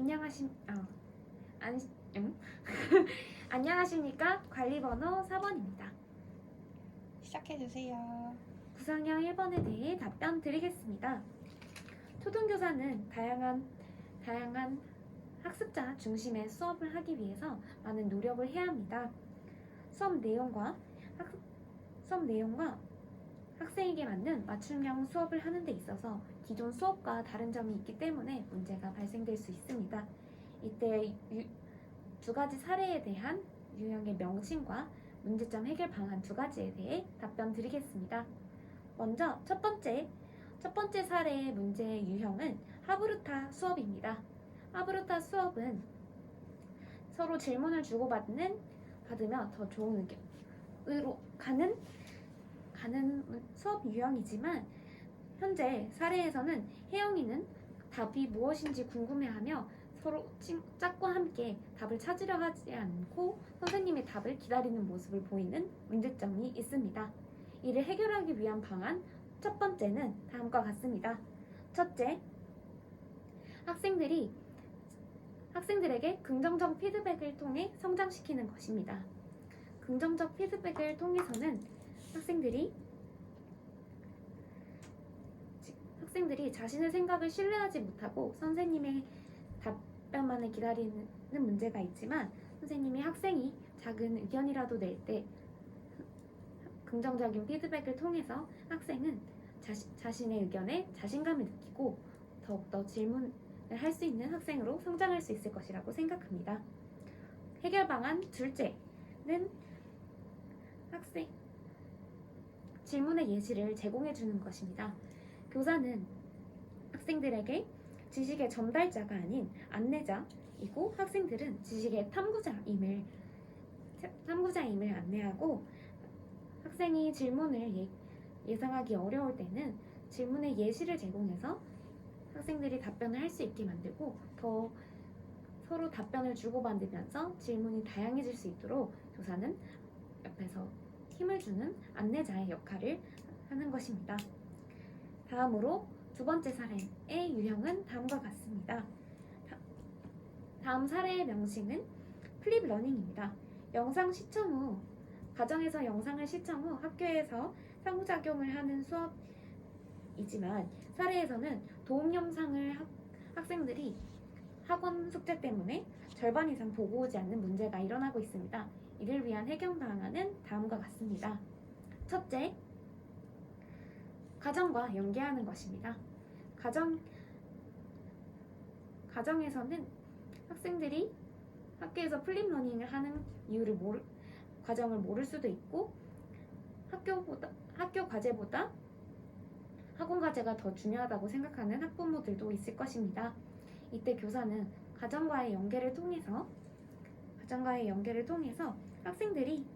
안녕하십 안, 응? 안녕하십니까? 관리번호 4번입니다. 시작해주세요. 구성형 1번에 대해 답변 드리겠습니다. 초등교사는 다양한 학습자 중심의 수업을 하기 위해서 많은 노력을 해야 합니다. 수업 내용과 학생에게 맞는 맞춤형 수업을 하는 데 있어서 기존 수업과 다른 점이 있기 때문에 문제가 발생될 수 있습니다. 이때 두 가지 사례에 대한 유형의 명칭과 문제점 해결 방안 두 가지에 대해 답변 드리겠습니다. 먼저 첫 번째 사례의 문제의 유형은 하브루타 수업입니다. 하브루타 수업은 서로 질문을 받으며 더 좋은 의견으로 가는 수업 유형이지만 현재 사례에서는 혜영이는 답이 무엇인지 궁금해하며 서로 짝과 함께 답을 찾으려 하지 않고 선생님의 답을 기다리는 모습을 보이는 문제점이 있습니다. 이를 해결하기 위한 방안 첫 번째는 다음과 같습니다. 첫째, 학생들에게 긍정적 피드백을 통해 성장시키는 것입니다. 긍정적 피드백을 통해서는 학생들이 자신의 생각을 신뢰하지 못하고 선생님의 답변만을 기다리는 문제가 있지만 선생님이 학생이 작은 의견이라도 낼 때 긍정적인 피드백을 통해서 학생은 자신의 의견에 자신감을 느끼고 더욱더 질문을 할 수 있는 학생으로 성장할 수 있을 것이라고 생각합니다. 해결 방안 둘째는 질문의 예시를 제공해 주는 것입니다. 교사는 학생들에게 지식의 전달자가 아닌 안내자이고 학생들은 지식의 탐구자임을 안내하고 학생이 질문을 예상하기 어려울 때는 질문의 예시를 제공해서 학생들이 답변을 할 수 있게 만들고 더 서로 답변을 주고받으면서 질문이 다양해질 수 있도록 교사는 옆에서 힘을 주는 안내자의 역할을 하는 것입니다. 다음으로 두 번째 사례의 유형은 다음과 같습니다. 다음 사례의 명칭은 플립 러닝입니다. 가정에서 영상을 시청 후 학교에서 상호작용을 하는 수업이지만 사례에서는 도움 영상을 학생들이 학원 숙제 때문에 절반 이상 보고 오지 않는 문제가 일어나고 있습니다. 이를 위한 해결 방안은 다음과 같습니다. 첫째, 가정과 연계하는 것입니다. 가정에서는 학생들이 학교에서 플립 러닝을 하는 과정을 모를 수도 있고 학교 과제보다 학원 과제가 더 중요하다고 생각하는 학부모들도 있을 것입니다. 이때 교사는 가정과의 연계를 통해서 학생들이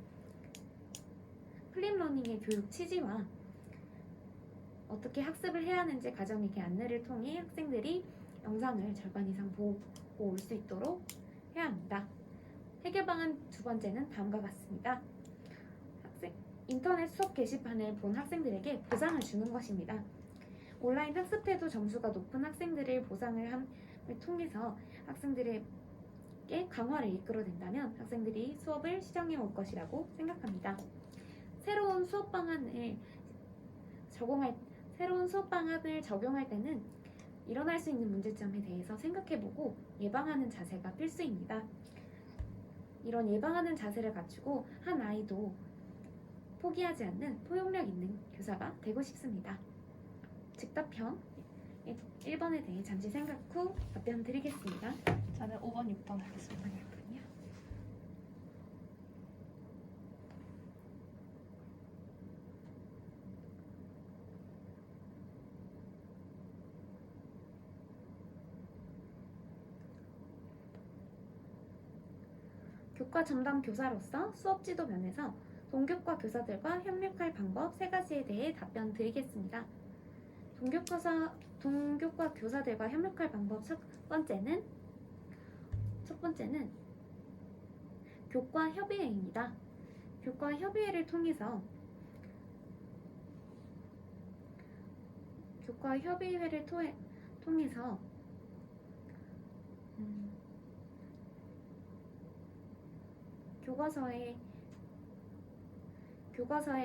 플립 러닝의 교육 취지와 어떻게 학습을 해야 하는지 가정에게 안내를 통해 학생들이 영상을 절반 이상 보고 올 수 있도록 해야 합니다. 해결 방안 두 번째는 다음과 같습니다. 인터넷 수업 게시판을 본 학생들에게 보상을 주는 것입니다. 온라인 학습 태도 점수가 높은 학생들을 보상을 함을 통해서 학생들에게 강화를 이끌어낸다면 학생들이 수업을 시정해 올 것이라고 생각합니다. 새로운 수업 방안을 적용할 때는 일어날 수 있는 문제점에 대해서 생각해보고 예방하는 자세가 필수입니다. 이런 예방하는 자세를 갖추고 한 아이도 포기하지 않는 포용력 있는 교사가 되고 싶습니다. 즉답형 1번에 대해 잠시 생각 후 답변 드리겠습니다. 저는 5번, 6번 하겠습니다. 교과 전담 교사로서 수업 지도 면에서 동교과 교사들과 협력할 방법 3가지에 대해 답변 드리겠습니다. 동교과 교사들과 협력할 방법 첫 번째는 교과 협의회입니다. 교과 협의회를 통해서 교과서에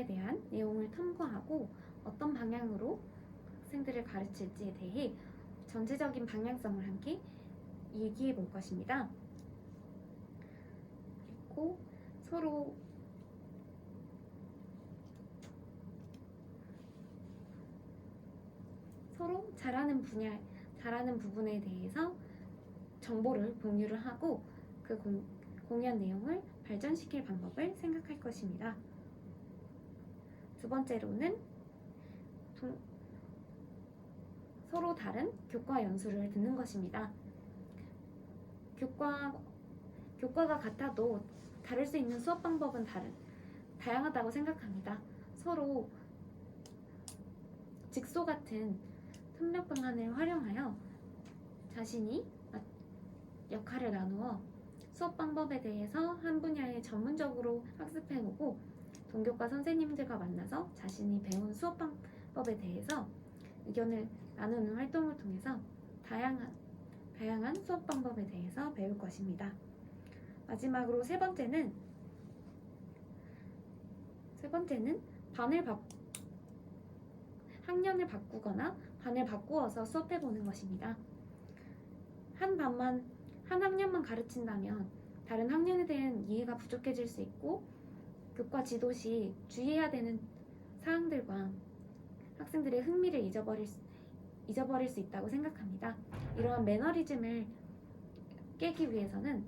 대한 내용을 탐구하고 어떤 방향으로 학생들을 가르칠지에 대해 전체적인 방향성을 함께 얘기해 볼 것입니다. 그리고 서로 잘하는 부분에 대해서 정보를 공유를 하고 그 공유한 내용을 발전시킬 방법을 생각할 것입니다. 두 번째로는 서로 다른 교과 연수를 듣는 것입니다. 교과가 같아도 다를 수 있는 수업 방법은 다양하다고 생각합니다. 서로 직소 같은 협력 방안을 활용하여 자신이 역할을 나누어 수업 방법에 대해서 한 분야에 전문적으로 학습해보고 동교과 선생님들과 만나서 자신이 배운 수업 방법에 대해서 의견을 나누는 활동을 통해서 다양한 수업 방법에 대해서 배울 것입니다. 마지막으로 세 번째는 학년을 바꾸거나 반을 바꾸어서 수업해보는 것입니다. 한 학년만 가르친다면 다른 학년에 대한 이해가 부족해질 수 있고 교과 지도 시 주의해야 되는 사항들과 학생들의 흥미를 잊어버릴 수 있다고 생각합니다. 이러한 매너리즘을 깨기 위해서는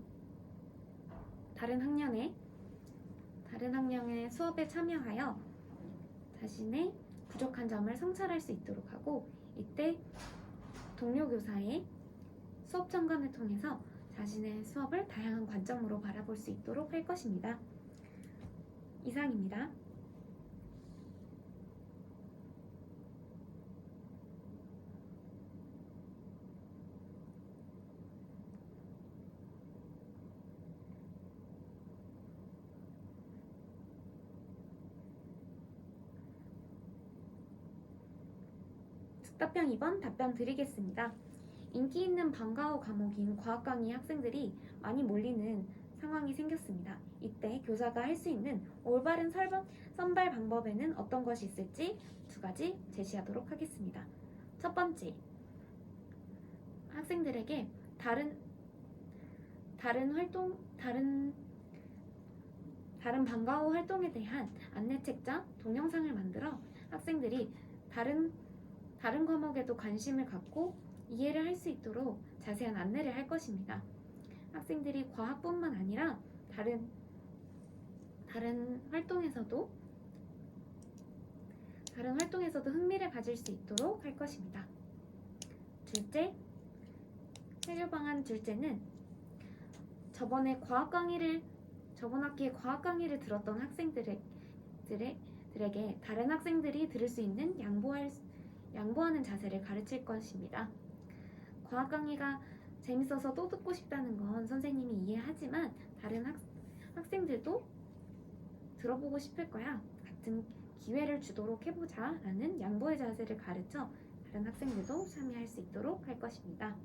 다른 학년의 수업에 참여하여 자신의 부족한 점을 성찰할 수 있도록 하고 이때 동료 교사의 수업 점검을 통해서 자신의 수업을 다양한 관점으로 바라볼 수 있도록 할 것입니다. 이상입니다. 답변 2번 답변 드리겠습니다. 인기 있는 방과후 과목인 과학 강의 학생들이 많이 몰리는 상황이 생겼습니다. 이때 교사가 할 수 있는 올바른 선발 방법에는 어떤 것이 있을지 두 가지 제시하도록 하겠습니다. 첫 번째, 학생들에게 다른 방과후 활동에 대한 안내책자, 동영상을 만들어 학생들이 다른 과목에도 관심을 갖고 이해를 할 수 있도록 자세한 안내를 할 것입니다. 학생들이 과학뿐만 아니라 다른 활동에서도 흥미를 가질 수 있도록 할 것입니다. 둘째, 해결 방안 둘째는 저번 학기에 과학 강의를 들었던 학생들에게 다른 학생들이 들을 수 있는 양보하는 자세를 가르칠 것입니다. 과학 강의가 재밌어서 또 듣고 싶다는 건 선생님이 이해하지만 다른 학생들도 들어보고 싶을 거야. 같은 기회를 주도록 해보자 라는 양보의 자세를 가르쳐 다른 학생들도 참여할 수 있도록 할 것입니다.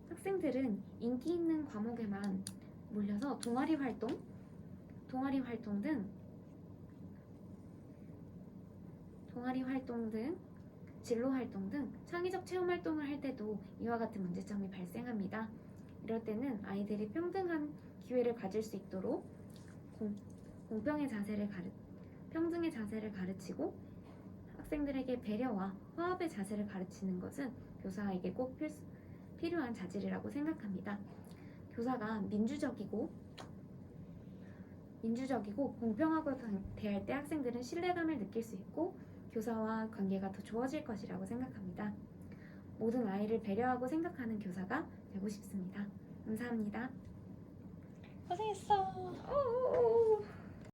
학생들은 인기 있는 과목에만 몰려서 동아리 활동 등 진로 활동 등 창의적 체험 활동을 할 때도 이와 같은 문제점이 발생합니다. 이럴 때는 아이들이 평등한 기회를 가질 수 있도록 평등의 자세를 가르치고 학생들에게 배려와 화합의 자세를 가르치는 것은 교사에게 꼭 필요한 자질이라고 생각합니다. 교사가 민주적이고 공평하고 대할 때 학생들은 신뢰감을 느낄 수 있고 교사와 관계가 더 좋아질 것이라고 생각합니다. 모든 아이를 배려하고 생각하는 교사가 되고 싶습니다. 감사합니다. 고생했어.